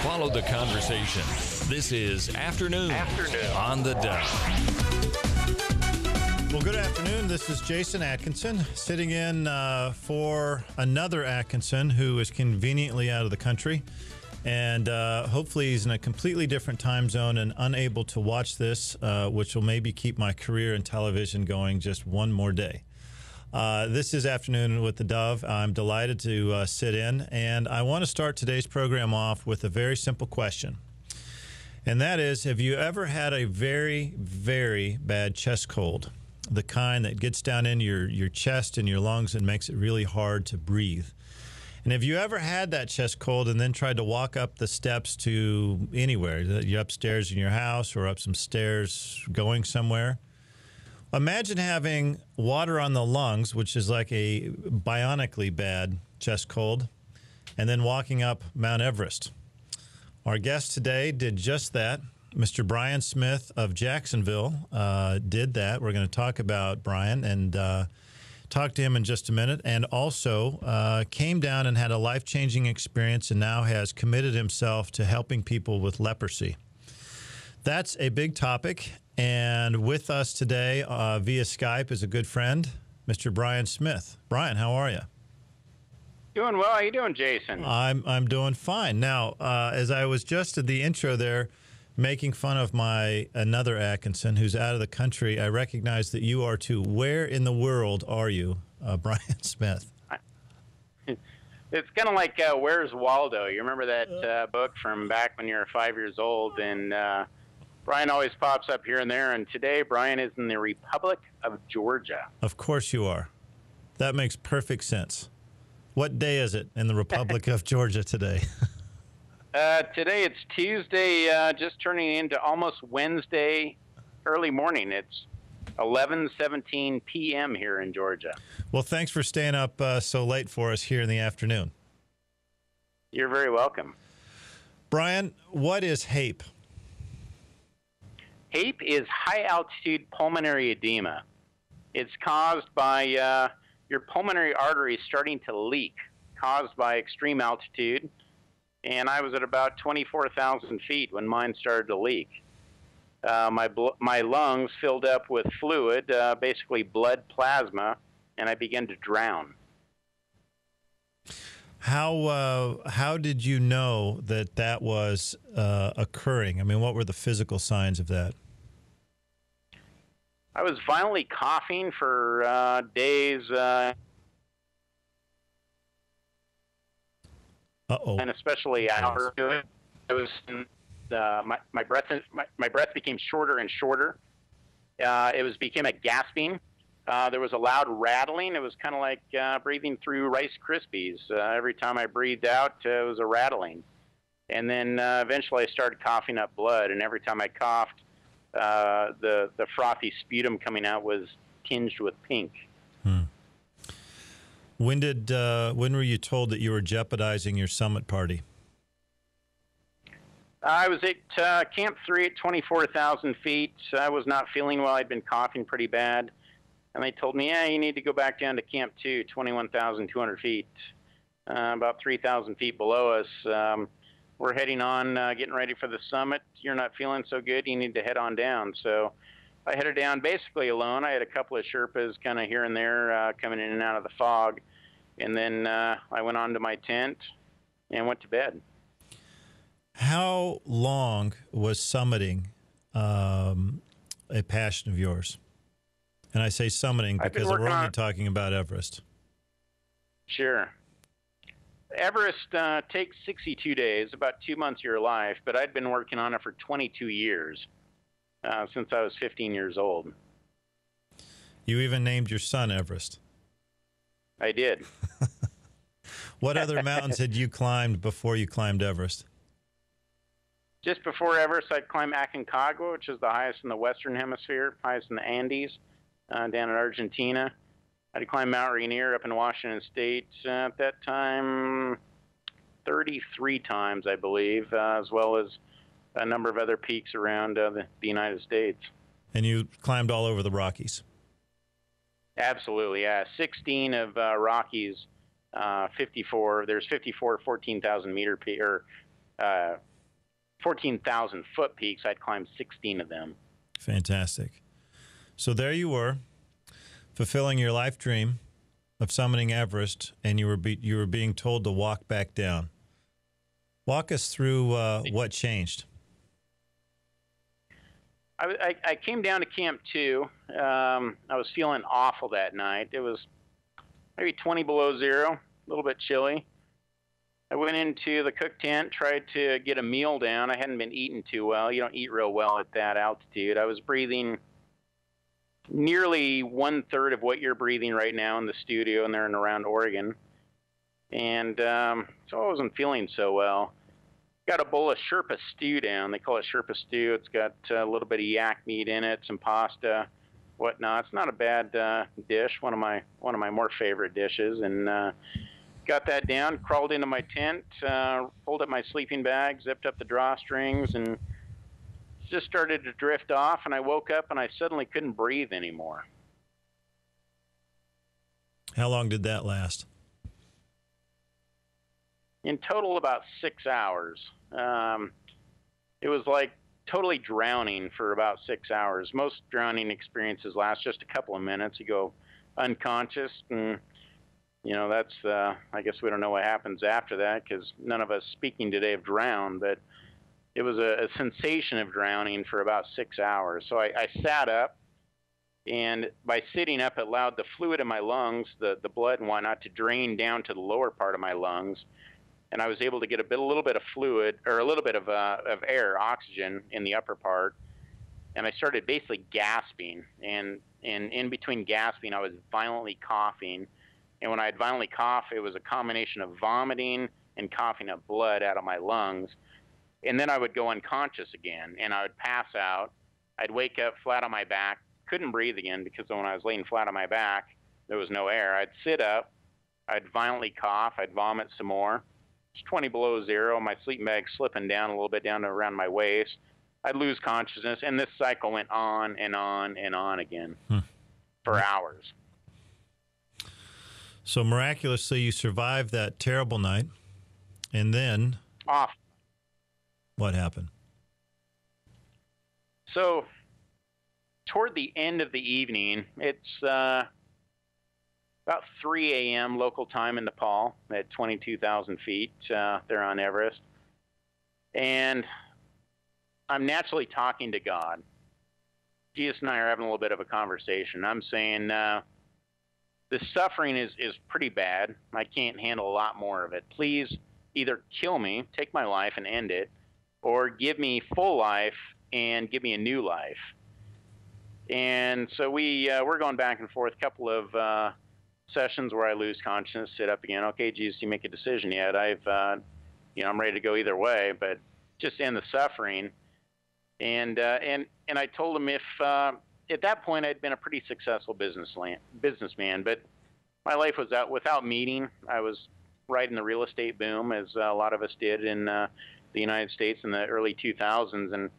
Follow the conversation. This is Afternoon on the Dove. Well, good afternoon. This is Jason Atkinson sitting in for another Atkinson who is conveniently out of the country. And hopefully he's in a completely different time zone and unable to watch this, which will maybe keep my career in television going just one more day. This is Afternoon with the Dove. I'm delighted to sit in. And I want to start today's program off with a very simple question. And that is, have you ever had a very, very bad chest cold? The kind that gets down in your chest and your lungs and makes it really hard to breathe. And have you ever had that chest cold and then tried to walk up the steps to anywhere? You're upstairs in your house or up some stairs going somewhere. Imagine having water on the lungs, which is like a bionically bad chest cold, and then walking up Mount Everest. Our guest today did just that. Mr. Brian Smith of Jacksonville did that. We're going to talk about Brian and talk to him in just a minute. And also came down and had a life-changing experience and now has committed himself to helping people with leprosy. That's a big topic. And with us today via Skype is a good friend, Mr. Brian Smith. Brian, how are you? Doing well. How you doing, Jason? I'm doing fine. Now, as I was just at the intro there, making fun of another Atkinson who's out of the country, I recognize that you are too. Where in the world are you, Brian Smith? It's kind of like Where's Waldo? You remember that book from back when you were 5 years old? And Brian always pops up here and there. And today, Brian is in the Republic of Georgia. Of course you are. That makes perfect sense. What day is it in the Republic of Georgia today? Today it's Tuesday, just turning into almost Wednesday early morning. It's 11:17 p.m. here in Georgia. Well, thanks for staying up so late for us here in the afternoon. You're very welcome. Brian, what is HAPE? HAPE is high-altitude pulmonary edema. It's caused by your pulmonary arteries starting to leak, caused by extreme altitude. And I was at about 24,000 feet when mine started to leak. My lungs filled up with fluid, basically blood plasma, and I began to drown. How did you know that was occurring? I mean, what were the physical signs of that? I was violently coughing for days. And especially hours. It was my breath became shorter and shorter. It became a gasping. There was a loud rattling. It was kind of like breathing through Rice Krispies. Every time I breathed out, it was a rattling. And then eventually I started coughing up blood. And every time I coughed, the frothy sputum coming out was tinged with pink. When were you told that you were jeopardizing your summit party? I was at Camp 3 at 24,000 feet. I was not feeling well. I'd been coughing pretty bad. And they told me, you need to go back down to Camp 2, 21,200 feet, about 3,000 feet below us. We're heading on, getting ready for the summit. You're not feeling so good. You need to head on down. So I headed down basically alone. I had a couple of Sherpas kind of here and there coming in and out of the fog. And then I went on to my tent and went to bed. How long was summiting a passion of yours? And I say summiting because we're only talking about Everest. Sure. Everest takes 62 days, about 2 months of your life, but I'd been working on it for 22 years. Since I was 15 years old. You even named your son Everest. I did. What other mountains had you climbed before you climbed Everest? Just before Everest, I'd climb Aconcagua, which is the highest in the Western Hemisphere, highest in the Andes, down in Argentina. I'd climb Mount Rainier up in Washington State. At that time, 33 times, I believe, as well as a number of other peaks around the United States. And you climbed all over the Rockies? Absolutely, yeah. 16 of Rockies, 54. There's 54 14,000 meter peak, or 14,000 foot peaks. I'd climbed 16 of them. Fantastic. So there you were, fulfilling your life dream of summiting Everest, and you were being told to walk back down. Walk us through what changed. I came down to Camp 2. I was feeling awful that night. It was maybe 20 below zero, a little bit chilly. I went into the cook tent, tried to get a meal down. I hadn't been eating too well. You don't eat real well at that altitude. I was breathing nearly 1/3 of what you're breathing right now in the studio and there and around Oregon. And so I wasn't feeling so well. Got a bowl of Sherpa stew down. They call it Sherpa stew. It's got a little bit of yak meat in it, some pasta, whatnot. It's not a bad dish. One of my more favorite dishes. And got that down, crawled into my tent, pulled up my sleeping bag, zipped up the drawstrings, and just started to drift off. And I woke up and I suddenly couldn't breathe anymore. How long did that last? In total, about 6 hours. It was like totally drowning for about 6 hours. Most drowning experiences last just a couple of minutes. You go unconscious, and that's, I guess we don't know what happens after that because none of us speaking today have drowned, but it was a sensation of drowning for about 6 hours. So I sat up, and by sitting up, it allowed the fluid in my lungs, the blood and whatnot, to drain down to the lower part of my lungs. And I was able to get a little bit of fluid, or a little bit of air, oxygen in the upper part. And I started basically gasping. And in between gasping, I was violently coughing. And when I'd violently cough, it was a combination of vomiting and coughing up blood out of my lungs. And then I would go unconscious again, and I would pass out. I'd wake up flat on my back, couldn't breathe again because when I was laying flat on my back, there was no air. I'd sit up, I'd violently cough, I'd vomit some more. It's 20 below zero, my sleeping bag slipping down a little bit down to around my waist. I'd lose consciousness, and this cycle went on and on and on again for hours. So miraculously, you survived that terrible night, and then what happened? So toward the end of the evening, it's about 3 a.m. local time in Nepal at 22,000 feet there on Everest. And I'm naturally talking to God. Jesus and I are having a little bit of a conversation. I'm saying, the suffering is pretty bad. I can't handle a lot more of it. Please either kill me, take my life and end it, or give me full life and give me a new life. And so we're going back and forth, a couple of sessions where I lose consciousness, sit up again. Okay, Jesus, you make a decision yet? I'm ready to go either way, but just end the suffering. And I told him if at that point I'd been a pretty successful businessman, but my life was out without meaning. I was riding the real estate boom, as a lot of us did in the United States in the early 2000s, and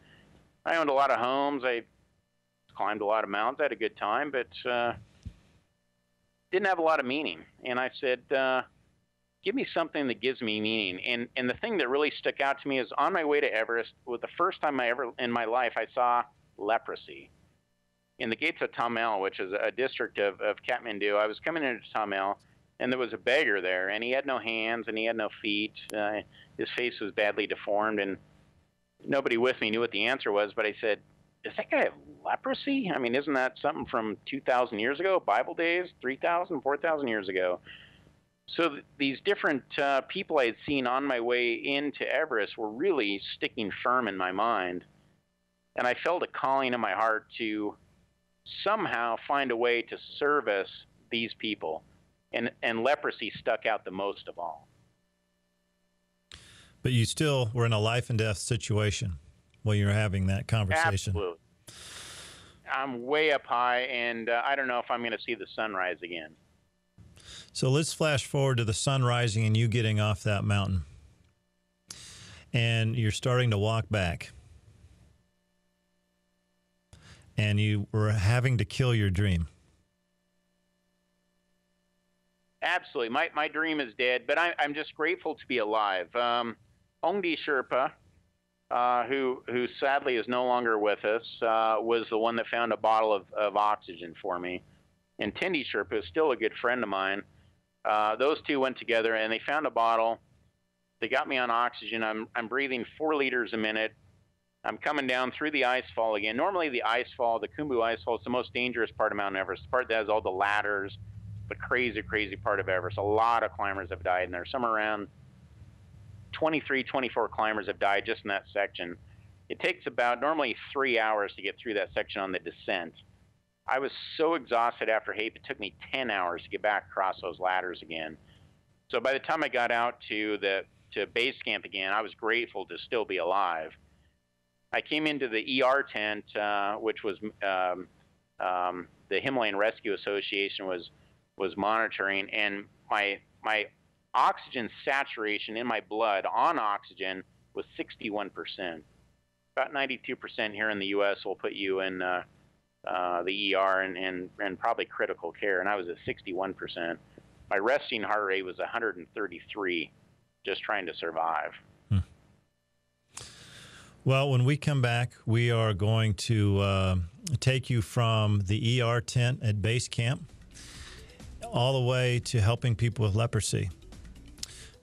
I owned a lot of homes. I climbed a lot of mountains. I had a good time, but didn't have a lot of meaning. And I said, give me something that gives me meaning. And the thing that really stuck out to me is on my way to Everest, was the first time in my life I saw leprosy. In the gates of Tamil, which is a district of Kathmandu, I was coming into Tamil, and there was a beggar there, and he had no hands and he had no feet. His face was badly deformed, and nobody with me knew what the answer was, but I said, does that guy have leprosy? I mean, isn't that something from 2,000 years ago, Bible days, 3,000, 4,000 years ago? So these different people I had seen on my way into Everest were really sticking firm in my mind. And I felt a calling in my heart to somehow find a way to service these people. And leprosy stuck out the most of all. But you still were in a life and death situation while you're having that conversation. Absolutely. I'm way up high, and I don't know if I'm going to see the sunrise again. So let's flash forward to the sun rising and you getting off that mountain. And you're starting to walk back. And you were having to kill your dream. Absolutely. My dream is dead, but I'm just grateful to be alive. Ongdi Sherpa, who sadly is no longer with us, was the one that found a bottle of oxygen for me. And Tendi Sherpa is still a good friend of mine. Those two went together, and they found a bottle. They got me on oxygen. I'm breathing 4 liters a minute. I'm coming down through the ice fall again. Normally the ice fall, the Khumbu ice fall, is the most dangerous part of Mount Everest, the part that has all the ladders, the crazy, crazy part of Everest. A lot of climbers have died in there. Some around 23, 24 climbers have died just in that section. It takes about normally 3 hours to get through that section on the descent. I was so exhausted after HAPE, it took me 10 hours to get back across those ladders again. So by the time I got out to base camp again, I was grateful to still be alive. I came into the ER tent, which was the Himalayan Rescue Association was monitoring, and my oxygen saturation in my blood on oxygen was 61%. About 92% here in the U.S. will put you in the ER and probably critical care, and I was at 61%. My resting heart rate was 133, just trying to survive. Well, when we come back, we are going to take you from the ER tent at base camp all the way to helping people with leprosy.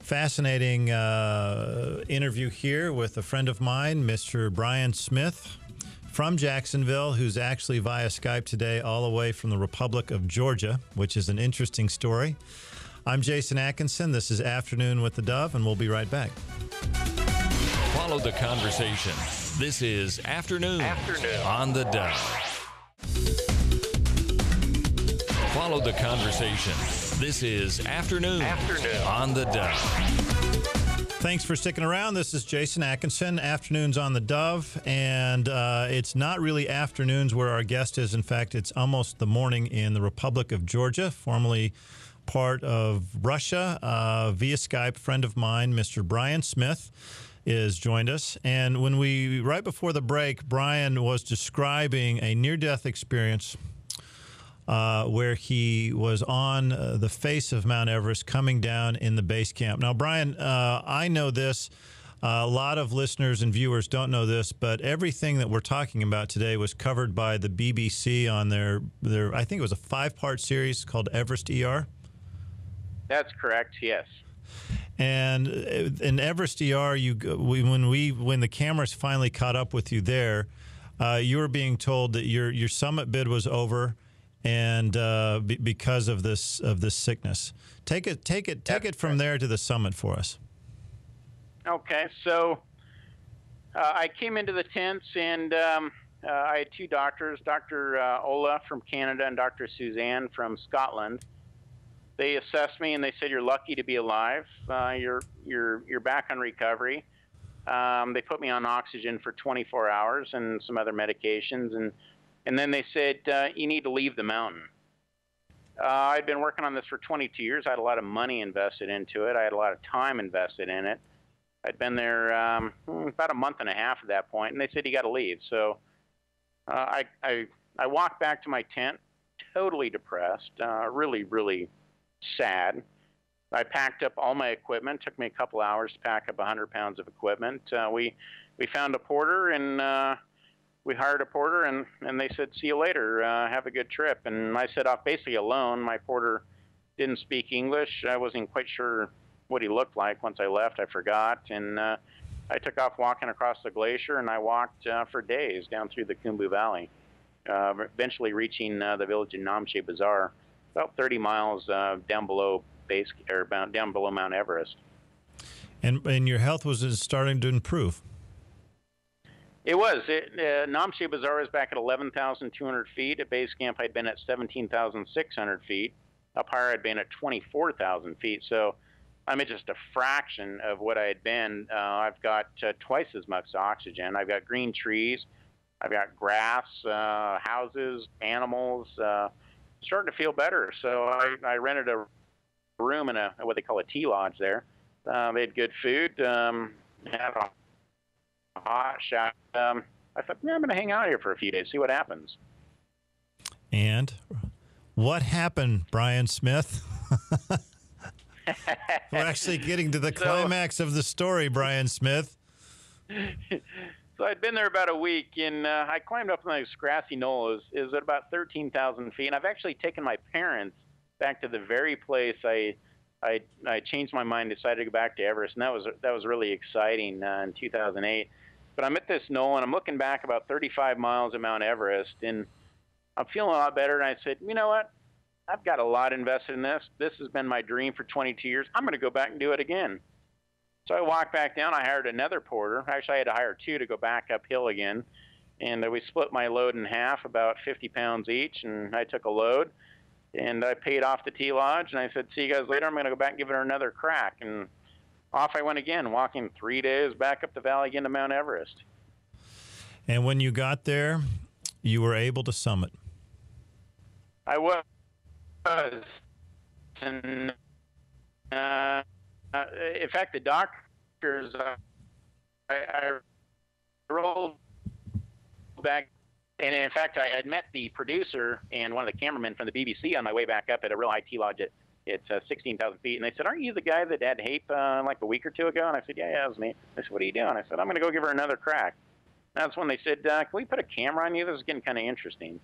Fascinating interview here with a friend of mine, Mr. Brian Smith from Jacksonville, who's actually via Skype today all the way from the Republic of Georgia, which is an interesting story. I'm Jason Atkinson. This is Afternoon with the Dove, and we'll be right back. Follow the conversation. This is Afternoon on the Dove. Follow the conversation. This is Afternoon on the Dove. Thanks for sticking around. This is Jason Atkinson, Afternoons on the Dove, and it's not really afternoons where our guest is. In fact, it's almost the morning in the Republic of Georgia, formerly part of Russia. Via Skype, friend of mine, Mr. Brian Smith, is joined us. And right before the break, Brian was describing a near-death experience where he was on the face of Mount Everest coming down in the base camp. Now, Brian, I know this. A lot of listeners and viewers don't know this, but everything that we're talking about today was covered by the BBC on their I think it was a 5-part series called Everest ER. That's correct, yes. And in Everest ER, when the cameras finally caught up with you there, you were being told that your summit bid was over, and because of this sickness. Take it from there to the summit for us. Okay, so I came into the tents, and I had 2 doctors, Dr. Ola from Canada and Dr. Suzanne from Scotland. They assessed me and they said, "You're lucky to be alive. You're back on recovery." They put me on oxygen for 24 hours and some other medications, and then they said, "You need to leave the mountain." I'd been working on this for 22 years. I had a lot of money invested into it. I had a lot of time invested in it. I'd been there about a month and a half at that point, and they said, "You got to leave." So I walked back to my tent, totally depressed, really, really sad. I packed up all my equipment. It took me a couple hours to pack up 100 pounds of equipment. We found a porter, and we hired a porter, and they said, "See you later. Have a good trip." And I set off basically alone. My porter didn't speak English. I wasn't quite sure what he looked like. Once I left, I forgot. And I took off walking across the glacier, and I walked for days down through the Khumbu Valley, eventually reaching the village in Namche Bazaar, about 30 miles down below down below Mount Everest. And your health was starting to improve. It was. Namche Bazaar was back at 11,200 feet. At base camp, I'd been at 17,600 feet. Up higher, I'd been at 24,000 feet. So I'm at just a fraction of what I had been. I've got twice as much oxygen. I've got green trees. I've got grass, houses, animals. Starting to feel better. So I rented a room in what they call a tea lodge there. They had good food. Had a hot shower. I thought, I'm going to hang out here for a few days, see what happens. And what happened, Brian Smith? We're actually getting to the climax of the story, Brian Smith. So I'd been there about a week, and I climbed up on this grassy knoll. It was at about 13,000 feet, and I've actually taken my parents back to the very place I changed my mind, decided to go back to Everest, and that was really exciting in 2008. But I'm at this knoll, and I'm looking back about 35 miles of Mount Everest, and I'm feeling a lot better. And I said, you know what? I've got a lot invested in this. This has been my dream for 22 years. I'm going to go back and do it again. So I walked back down. I hired another porter. Actually, I had to hire two to go back uphill again. And we split my load in half, about 50 pounds each. And I took a load, and I paid off the tea lodge. And I said, see you guys later. I'm going to go back and give it another crack. And off I went again, walking 3 days back up the valley again to Mount Everest. And when you got there, you were able to summit. I was. And in fact, the doctors, I rolled back, and in fact, I had met the producer and one of the cameramen from the BBC on my way back up at a real high tea lodge at 16,000 feet, and they said, aren't you the guy that had HAPE like a week or two ago? And I said, yeah, that was me. They said, what are you doing? I said, I'm going to go give her another crack. That's when they said, can we put a camera on you? This is getting kind of interesting.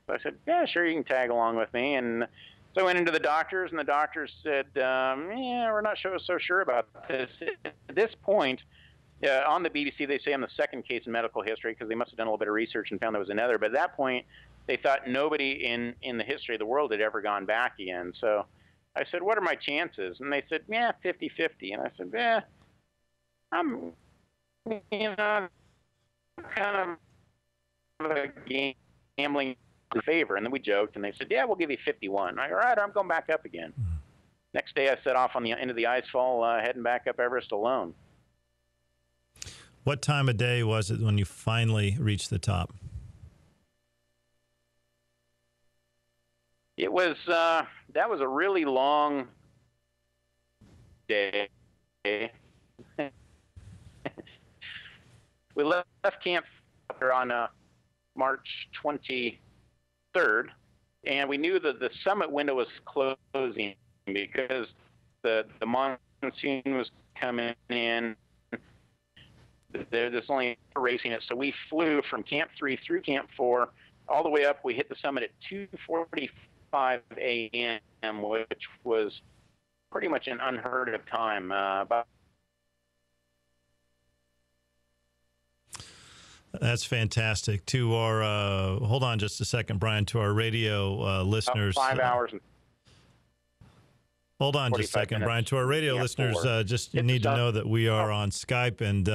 So I said, yeah, sure, you can tag along with me. And so I went into the doctors, and the doctors said, yeah, we're not so sure about this. At this point, on the BBC, they say I'm the second case in medical history because they must have done a little bit of research and found there was another. But at that point, they thought nobody in the history of the world had ever gone back again. So I said, what are my chances? And they said, yeah, 50-50. And I said, yeah, I'm, kind of a gambling favor. And then we joked, and they said, yeah, we'll give you 51. I go, all right, I'm going back up again. Next day I set off on the end of the icefall, heading back up Everest alone. What time of day was it when you finally reached the top? It was that was a really long day. We left camp on March 23rd, and we knew that the summit window was closing because the monsoon was coming in. They're just only racing it. So we flew from Camp 3 through Camp 4 all the way up. We hit the summit at 2:45 a.m., which was pretty much an unheard of time. That's fantastic. To our hold on just a second, Brian. To our radio listeners, 5 hours. Hold on just a second, minutes. Brian. To our radio listeners, just need to know that we are on Skype, and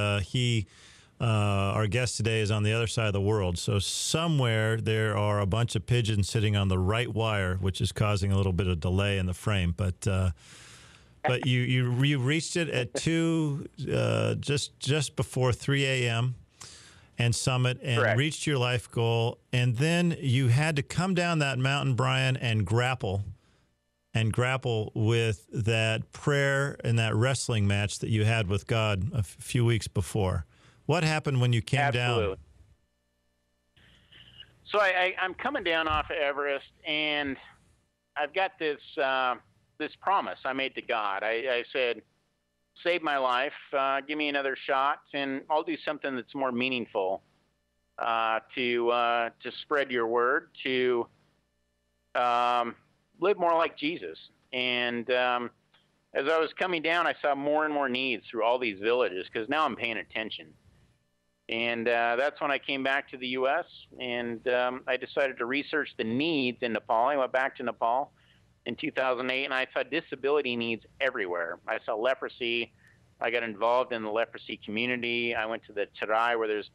our guest today is on the other side of the world. So somewhere there are a bunch of pigeons sitting on the right wire, which is causing a little bit of delay in the frame. But you reached it at just before 3 a.m. and summit and Correct. Reached your life goal, and then you had to come down that mountain, Brian, and grapple with that prayer and that wrestling match that you had with God a few weeks before. What happened when you came Absolutely. down? So I'm coming down off of Everest, and I've got this this promise I made to God. I said, save my life, give me another shot, and I'll do something that's more meaningful to spread your word, to live more like Jesus. And as I was coming down, I saw more and more needs through all these villages because now I'm paying attention. And that's when I came back to the U.S. and I decided to research the needs in Nepal. I went back to Nepal in 2008, and I saw disability needs everywhere. I saw leprosy. I got involved in the leprosy community. I went to the Terai, where there's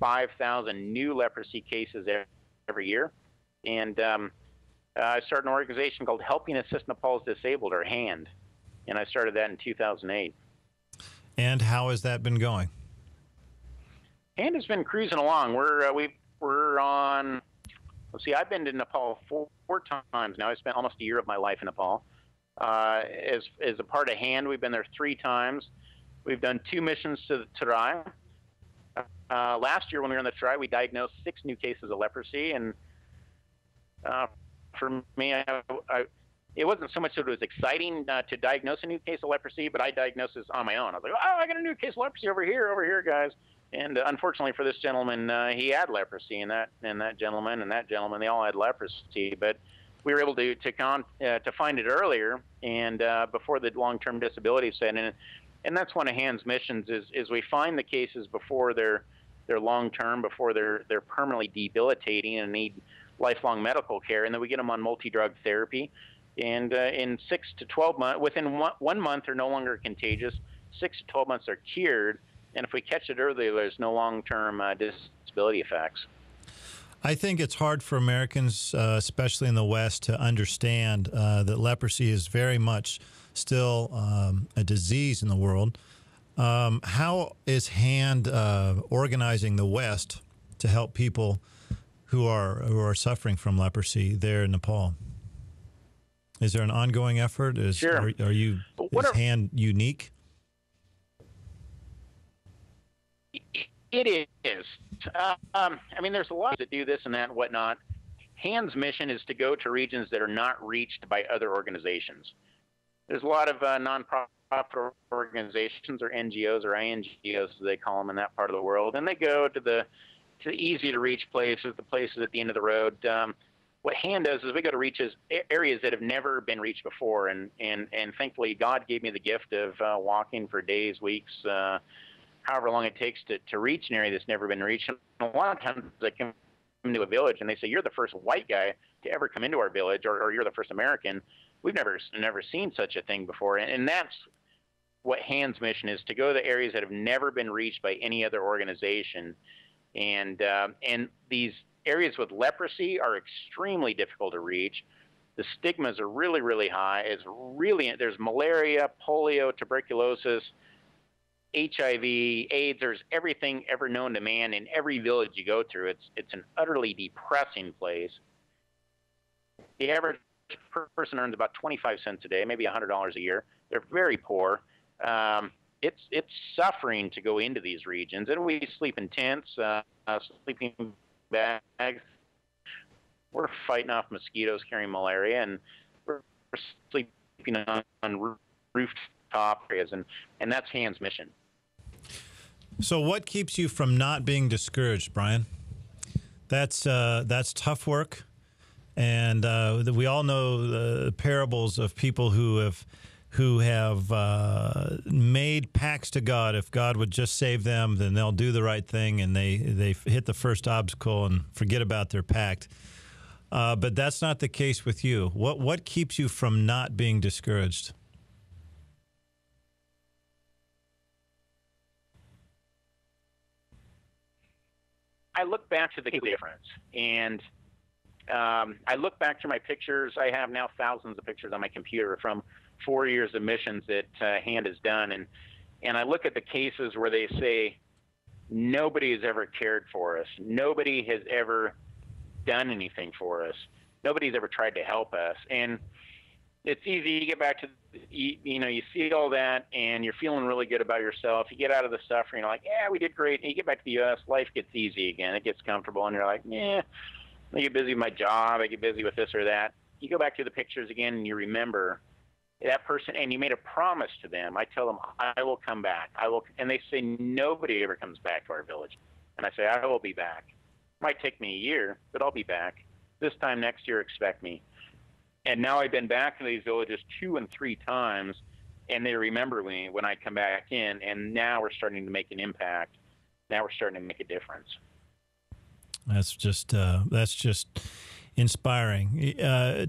5,000 new leprosy cases every year. And I started an organization called Helping Assist Nepal's Disabled, or HAND. And I started that in 2008. And how has that been going? HAND has been cruising along. We're on, let's see, I've been to Nepal four times now. I spent almost a year of my life in Nepal. As a part of HAND, we've been there 3 times. We've done 2 missions to the Terai. Last year when we were in the Terai, we diagnosed 6 new cases of leprosy. And for me, it wasn't so much that it was exciting to diagnose a new case of leprosy, but I diagnosed this on my own. I was like, oh, I got a new case of leprosy over here, guys. And unfortunately for this gentleman, he had leprosy, and that gentleman and that gentleman, they all had leprosy. But we were able to find it earlier and before the long-term disability set in. And that's one of HAND's missions is we find the cases before they're long-term, before they're permanently debilitating and need lifelong medical care, and then we get them on multi-drug therapy. And in 6 to 12 months, within 1 month, they're no longer contagious. 6 to 12 months, they're cured. And if we catch it early, there's no long-term disability effects. I think it's hard for Americans, especially in the West, to understand that leprosy is very much still a disease in the world. How is HAND organizing the West to help people who are suffering from leprosy there in Nepal? Is there an ongoing effort? Sure. Is HAND unique? It is. I mean, there's a lot that do this and that and whatnot. HAND's mission is to go to regions that are not reached by other organizations. There's a lot of nonprofit organizations or NGOs or INGOs, as they call them in that part of the world, and they go to the easy to reach places, the places at the end of the road. What HAND does is we go to areas that have never been reached before, and thankfully God gave me the gift of walking for days, weeks, however long it takes to reach an area that's never been reached. And a lot of times I come into a village and they say, you're the first white guy to ever come into our village, or you're the first American. We've never seen such a thing before. And that's what HAND's mission is, to go to the areas that have never been reached by any other organization. And these areas with leprosy are extremely difficult to reach. The stigmas are really, really high. There's malaria, polio, tuberculosis, HIV, AIDS. There's everything ever known to man in every village you go through. It's an utterly depressing place. The average person earns about 25 cents a day, maybe $100 a year. They're very poor. It's suffering to go into these regions, and we sleep in tents, sleeping bags. We're fighting off mosquitoes, carrying malaria, and we're sleeping on rooftop areas, and that's HAND's mission. So what keeps you from not being discouraged, Brian? That's tough work, and we all know the parables of people who have made pacts to God. If God would just save them, then they'll do the right thing, and they hit the first obstacle and forget about their pact. But that's not the case with you. What keeps you from not being discouraged? I look back to the difference, and I look back to my pictures. I have now thousands of pictures on my computer from 4 years of missions that HAND has done, and I look at the cases where they say nobody has ever cared for us, nobody has ever done anything for us, nobody's ever tried to help us. And it's easy to get back to, you see all that and you're feeling really good about yourself. You get out of the suffering, you're like, yeah, we did great. And you get back to the U.S., life gets easy again. It gets comfortable, and you're like, yeah, I get busy with my job, I get busy with this or that. You go back to the pictures again and you remember that person, and you made a promise to them. I tell them, I will come back. I will, and they say nobody ever comes back to our village. And I say, I will be back. It might take me a year, but I'll be back. This time next year, expect me. And now I've been back to these villages 2 and 3 times, and they remember me when I come back in, and now we're starting to make an impact. Now we're starting to make a difference. That's just inspiring.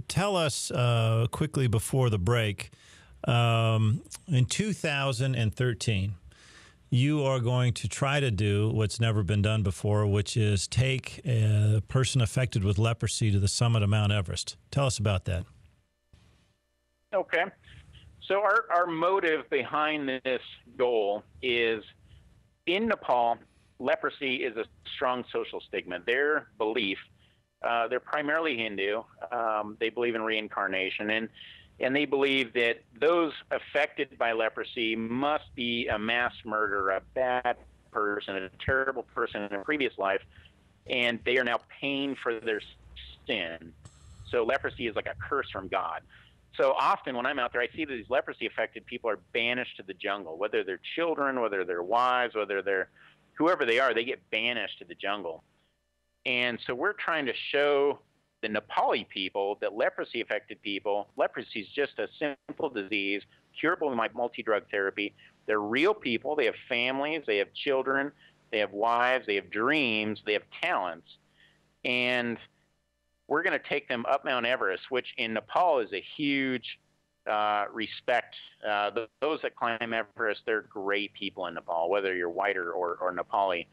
Tell us quickly before the break, in 2013, you are going to try to do what's never been done before, which is take a person affected with leprosy to the summit of Mount Everest. Tell us about that. Okay. So our motive behind this goal is, in Nepal, leprosy is a strong social stigma. Their belief, they're primarily Hindu. They believe in reincarnation, and they believe that those affected by leprosy must be a mass murderer, a bad person, a terrible person in a previous life, and they are now paying for their sin. So leprosy is like a curse from God. So often when I'm out there, I see that these leprosy-affected people are banished to the jungle, whether they're children, whether they're wives, whether they're whoever they are, they get banished to the jungle. And so we're trying to show the Nepali people that leprosy-affected people, leprosy is just a simple disease, curable by multi-drug therapy. They're real people. They have families. They have children. They have wives. They have dreams. They have talents. And we're going to take them up Mount Everest, which in Nepal is a huge respect. Those that climb Everest, they're great people in Nepal, whether you're white or Nepali.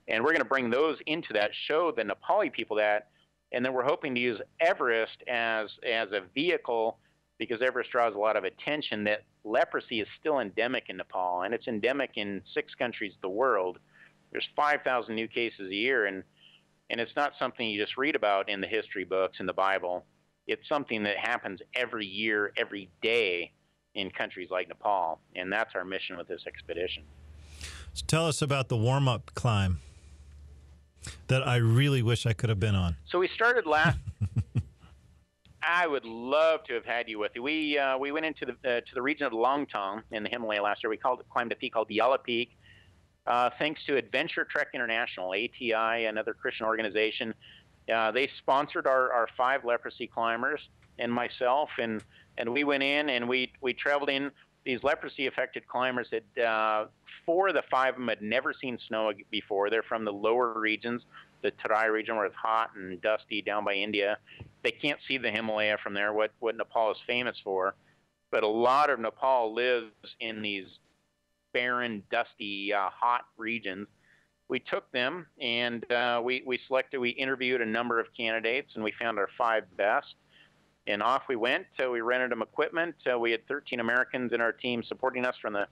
And we're going to bring those into that, show the Nepali people that, and then we're hoping to use Everest as a vehicle, because Everest draws a lot of attention, that leprosy is still endemic in Nepal, and it's endemic in 6 countries of the world. There's 5,000 new cases a year, and it's not something you just read about in the history books in the Bible. It's something that happens every year, every day in countries like Nepal, and that's our mission with this expedition. So tell us about the warm-up climb that I really wish I could have been on. So we started last. I would love to have had you with you. We went into the region of Longtong in the Himalaya last year. We climbed a peak called Yala Peak. Thanks to Adventure Trek International, ATI, another Christian organization. They sponsored our 5 leprosy climbers and myself, and we went in and we traveled in. These leprosy-affected climbers had 4 of the 5 of them had never seen snow before. They're from the lower regions, the Terai region, where it's hot and dusty down by India. They can't see the Himalaya from there, what Nepal is famous for. But a lot of Nepal lives in these barren, dusty, hot regions. We took them and we interviewed a number of candidates, and we found our 5 best. And off we went. We rented them equipment. We had 13 Americans in our team supporting us from the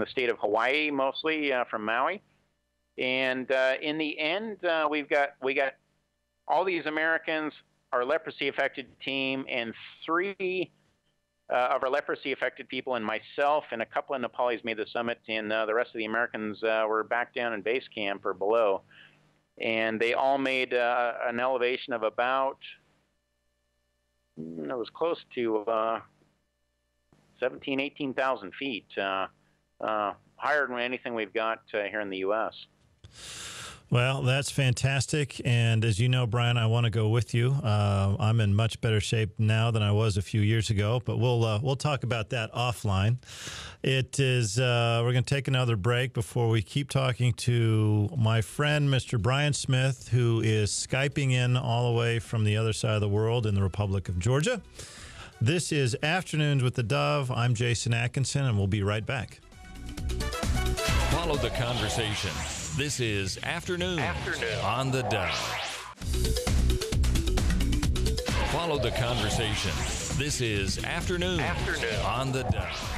state of Hawaii, mostly from Maui. And in the end, we got all these Americans, our leprosy-affected team, and 3 of our leprosy-affected people, and myself and a couple of Nepalis made the summit, and the rest of the Americans were back down in base camp or below. And they all made an elevation of about, it was close to 17,000, 18,000 feet, higher than anything we've got here in the U.S. Well, that's fantastic. And as you know, Brian, I want to go with you. I'm in much better shape now than I was a few years ago, but we'll talk about that offline. It is we're going to take another break before we keep talking to my friend, Mr. Brian Smith, who is Skyping in all the way from the other side of the world in the Republic of Georgia. This is Afternoons with the Dove. I'm Jason Atkinson, and we'll be right back. Follow the conversation. This is Afternoon on the Dove. Follow the conversation. This is Afternoon on the Dove.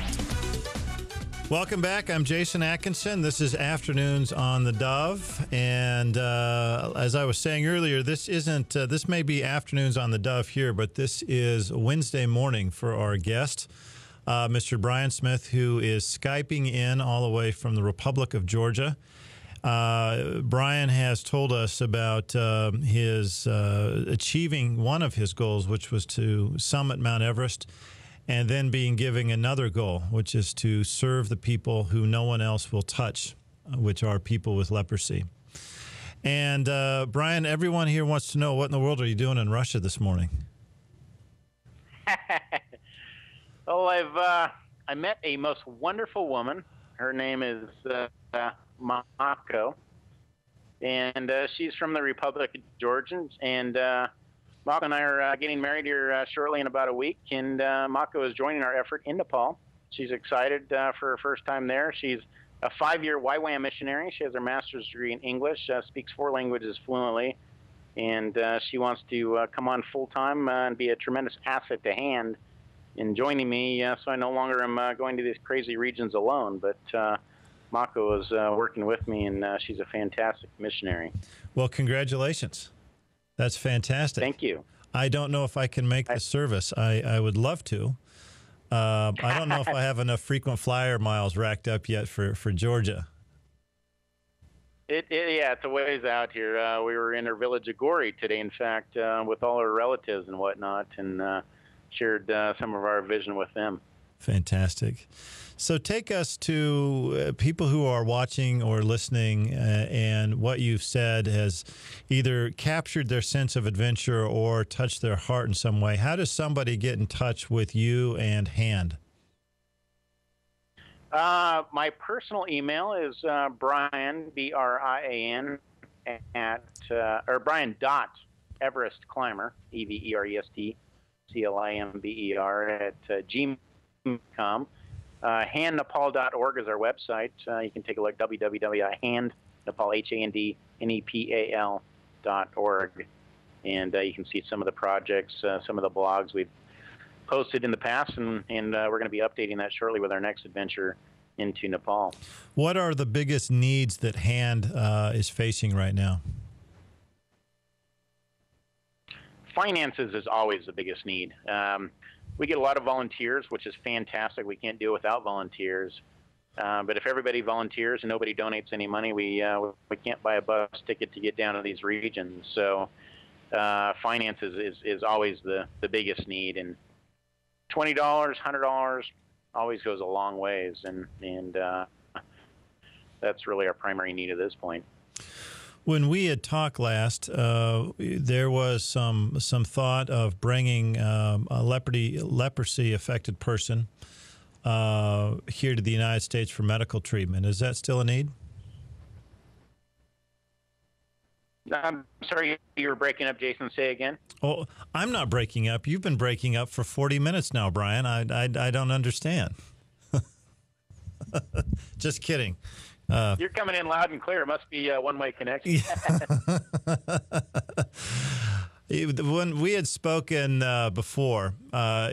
Welcome back. I'm Jason Atkinson. This is Afternoons on the Dove. And as I was saying earlier, this isn't, this may be Afternoons on the Dove here, but this is Wednesday morning for our guest, Mr. Brian Smith, who is Skyping in all the way from the Republic of Georgia. Brian has told us about his achieving one of his goals, which was to summit Mount Everest, and then being given another goal, which is to serve the people who no one else will touch, which are people with leprosy. And Brian, everyone here wants to know, what in the world are you doing in Russia this morning? Well, I met a most wonderful woman. Her name is Mako, and she's from the Republic of Georgia. And Mako and I are getting married here shortly in about a week, and Mako is joining our effort in Nepal. She's excited for her first time there. She's a 5-year YWAM missionary. She has her master's degree in English, speaks 4 languages fluently, and she wants to come on full-time and be a tremendous asset to hand in joining me, so I no longer am going to these crazy regions alone, but Mako is working with me, and she's a fantastic missionary. Well, congratulations. That's fantastic. Thank you. I don't know if I can make the service. I would love to. I don't know if I have enough frequent flyer miles racked up yet for Georgia. Yeah, it's a ways out here. We were in our village of Gori today, in fact, with all our relatives and whatnot, and shared some of our vision with them. Fantastic. So take us to people who are watching or listening, and what you've said has either captured their sense of adventure or touched their heart in some way. How does somebody get in touch with you and Hand? My personal email is Brian, B-R-I-A-N, or Brian.Everest Climber, EVEREST, at gmail.com. handnepal.org is our website. You can take a look, www.handnepal, HANDNEPAL.org. And you can see some of the projects, some of the blogs we've posted in the past, and we're going to be updating that shortly with our next adventure into Nepal. What are the biggest needs that Hand is facing right now? Finances is always the biggest need. We get a lot of volunteers, which is fantastic. We can't do it without volunteers. But if everybody volunteers and nobody donates any money, we can't buy a bus ticket to get down to these regions. So finances is always the biggest need. And $20, $100 always goes a long ways. And that's really our primary need at this point. When we had talked last, there was some thought of bringing a leprosy-affected person here to the United States for medical treatment. Is that still a need? I'm sorry, you were breaking up, Jason. Say again. Oh, I'm not breaking up. You've been breaking up for 40 minutes now, Brian. I don't understand. Just kidding. You're coming in loud and clear. It must be a one-way connection. When we had spoken before,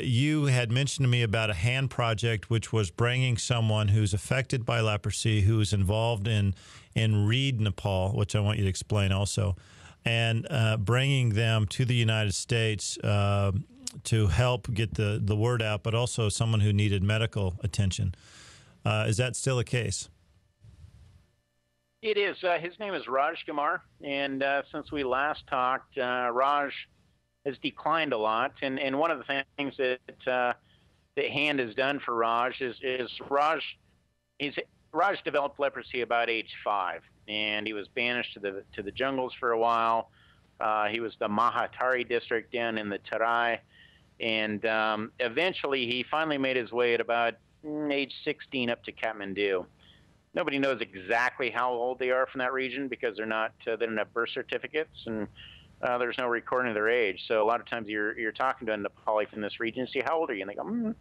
you had mentioned to me about a Hand project, which was bringing someone who's affected by leprosy, who's involved in Reed, Nepal, which I want you to explain also, and bringing them to the United States to help get the word out, but also someone who needed medical attention. Is that still the case? It is. His name is Raj Kumar, and since we last talked, Raj has declined a lot. And one of the things that Hand has done for Raj is Raj developed leprosy about age 5, and he was banished to the jungles for a while. He was the Mahatari district down in the Tarai, and eventually he finally made his way at about age 16 up to Kathmandu. Nobody knows exactly how old they are from that region because they don't have birth certificates, and there's no recording of their age. So a lot of times you're talking to a Nepali from this region, see how old are you, and they go,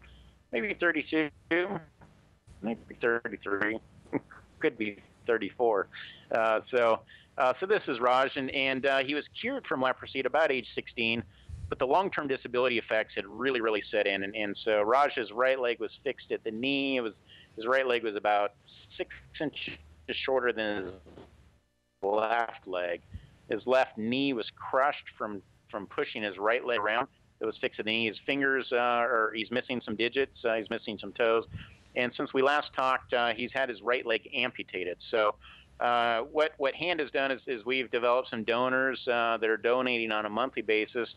maybe 32, maybe 33, could be 34. So this is Raj, and he was cured from leprosy at about age 16, but the long-term disability effects had really set in, and so Raj's right leg was fixed at the knee. His right leg was about 6 inches shorter than his left leg. His left knee was crushed from pushing his right leg around. It was fixed at the knee. His fingers, he's missing some digits. He's missing some toes. And since we last talked, he's had his right leg amputated. So what Hand has done is we've developed some donors that are donating on a monthly basis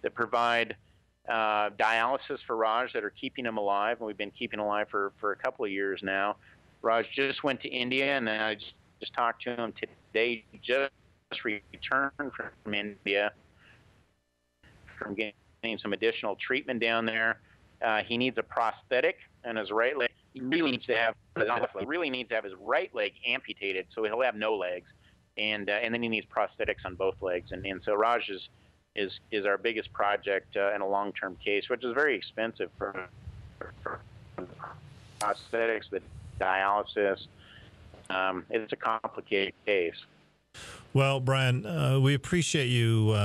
that provide dialysis for Raj that are keeping him alive, and we've been keeping him alive for a couple of years now. Raj just went to India, and I just talked to him today. He just returned from India from getting some additional treatment down there. He needs a prosthetic on his right leg. He really needs to have his right leg amputated, so he'll have no legs, and then he needs prosthetics on both legs. And so Raj is our biggest project in a long-term case, which is very expensive for prosthetics, the dialysis. It's a complicated case. Well, Brian, we appreciate you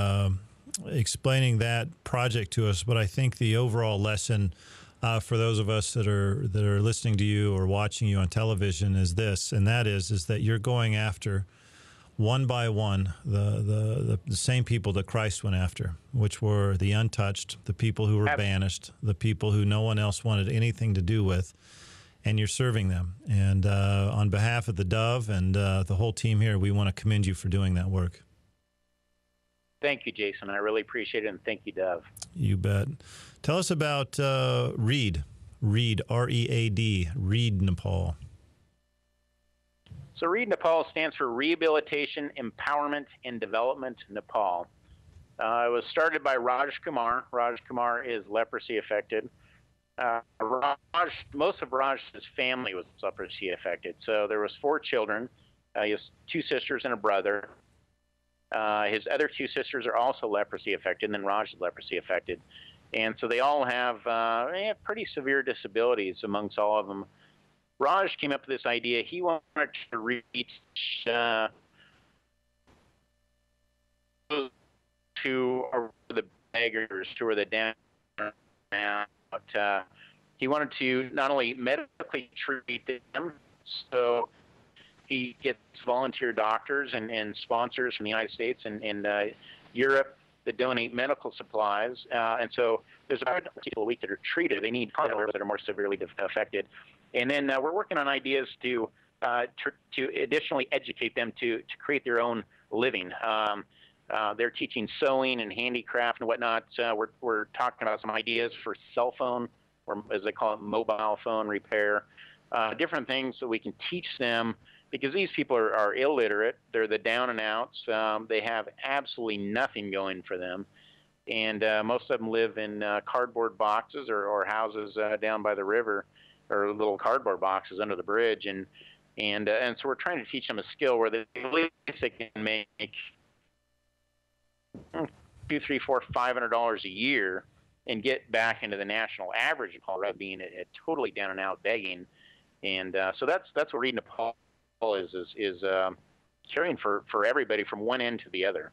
explaining that project to us, but I think the overall lesson for those of us that are listening to you or watching you on television is this, and that is that you're going after one by one the same people that Christ went after, which were the untouched, the people who were banished, the people who no one else wanted anything to do with, and you're serving them. And on behalf of the Dove and the whole team here, we want to commend you for doing that work. Thank you, Jason. I really appreciate it, and thank you, Dove. You bet. Tell us about READ, R-E-A-D, READ Nepal. So READ Nepal stands for Rehabilitation, Empowerment, and Development Nepal. It was started by Raj Kumar. Raj Kumar is leprosy affected. Most of Raj's family was leprosy affected. So there was 4 children. He has 2 sisters and a brother. His other 2 sisters are also leprosy affected, and then Raj is leprosy affected. And so they all have pretty severe disabilities amongst all of them. Raj came up with this idea. He wanted to reach to the beggars, who are the down. He wanted to not only medically treat them, so he gets volunteer doctors and sponsors from the United States and Europe that donate medical supplies. And so there's about people a week that are treated. They need carnivores that are more severely affected. And then we're working on ideas to additionally educate them to create their own living. They're teaching sewing and handicraft and whatnot. We're talking about some ideas for cell phone, or as they call it, mobile phone repair, different things so we can teach them, because these people are illiterate. They're the down and outs. They have absolutely nothing going for them. And most of them live in cardboard boxes or houses down by the river, or little cardboard boxes under the bridge. And so we're trying to teach them a skill where they can make $200, $300, $400, $500 a year and get back into the national average, rather than being a totally down and out begging. And so that's what READ Nepal is caring for everybody from one end to the other.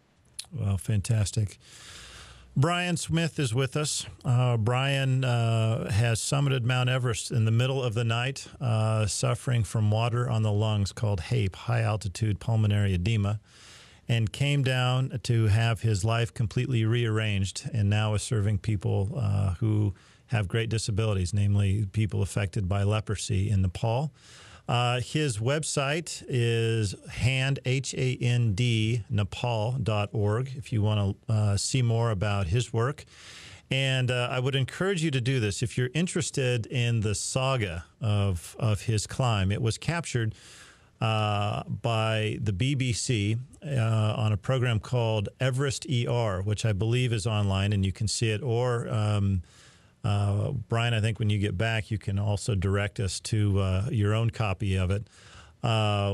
Well, fantastic. Brian Smith is with us. Brian has summited Mount Everest in the middle of the night, suffering from water on the lungs called HAPE, high altitude pulmonary edema, and came down to have his life completely rearranged, and now is serving people who have great disabilities, namely people affected by leprosy in Nepal. His website is H-A-N-D, Nepal.org, if you want to see more about his work. And I would encourage you to do this if you're interested in the saga of his climb. It was captured by the BBC on a program called Everest ER, which I believe is online, and you can see it. Or, Brian, I think when you get back, you can also direct us to your own copy of it,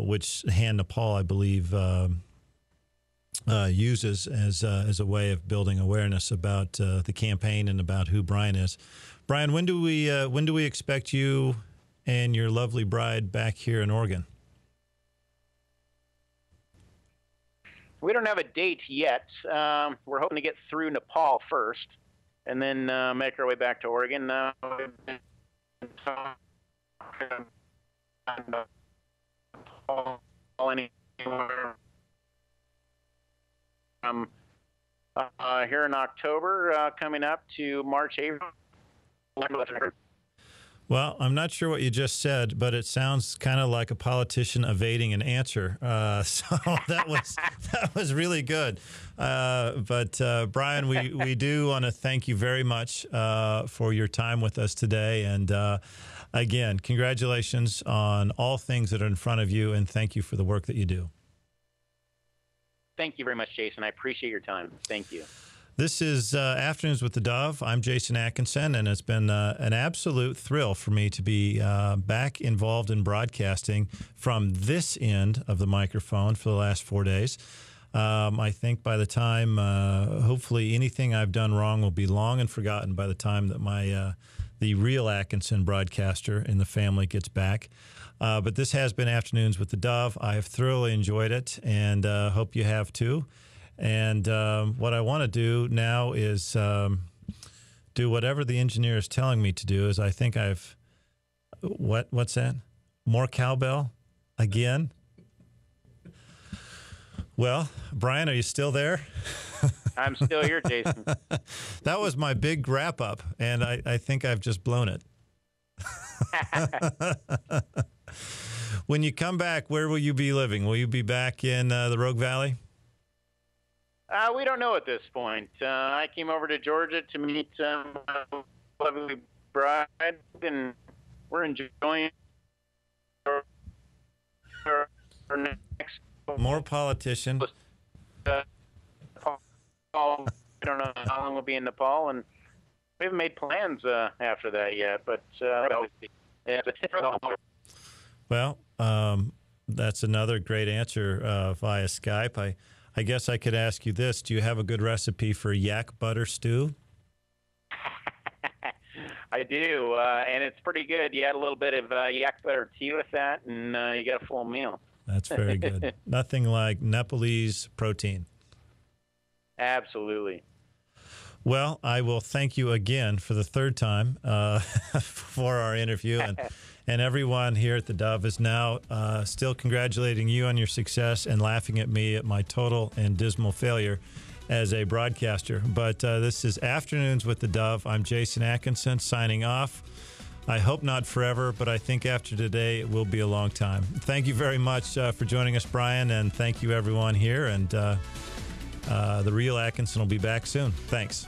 which Hand Nepal, I believe, uses as a way of building awareness about the campaign and about who Brian is. Brian, when do we expect you and your lovely bride back here in Oregon? We don't have a date yet. We're hoping to get through Nepal first, and then make our way back to Oregon. Here in October, coming up to March, April. Well, I'm not sure what you just said, but it sounds kind of like a politician evading an answer. So that was really good. But Brian, we do want to thank you very much for your time with us today. And again, congratulations on all things that are in front of you, and thank you for the work that you do. Thank you very much, Jason. I appreciate your time. Thank you. This is Afternoons with the Dove. I'm Jason Atkinson, and it's been an absolute thrill for me to be back involved in broadcasting from this end of the microphone for the last 4 days. I think by the time, hopefully, anything I've done wrong will be long and forgotten by the time that the real Atkinson broadcaster in the family gets back. But this has been Afternoons with the Dove. I have thoroughly enjoyed it, and hope you have too. And what I want to do now is do whatever the engineer is telling me to do. Is I think I've what's that? More cowbell again? Well, Brian, are you still there? I'm still here, Jason. That was my big wrap up, and I think I've just blown it. When you come back, where will you be living? Will you be back in the Rogue Valley? We don't know at this point. I came over to Georgia to meet my lovely bride, and we're enjoying our next. More politician. Nepal. I don't know how long we'll be in Nepal, and we haven't made plans after that yet. But Well, that's another great answer via Skype. I guess I could ask you this: do you have a good recipe for yak butter stew? I do, and it's pretty good. You add a little bit of yak butter tea with that, and you get a full meal. That's very good. Nothing like Nepalese protein. Absolutely. Well, I will thank you again for the third time for our interview. And everyone here at the Dove is now still congratulating you on your success and laughing at me at my total and dismal failure as a broadcaster. But this is Afternoons with the Dove. I'm Jason Atkinson signing off. I hope not forever, but I think after today it will be a long time. Thank you very much for joining us, Brian, and thank you everyone here. And the real Atkinson will be back soon. Thanks.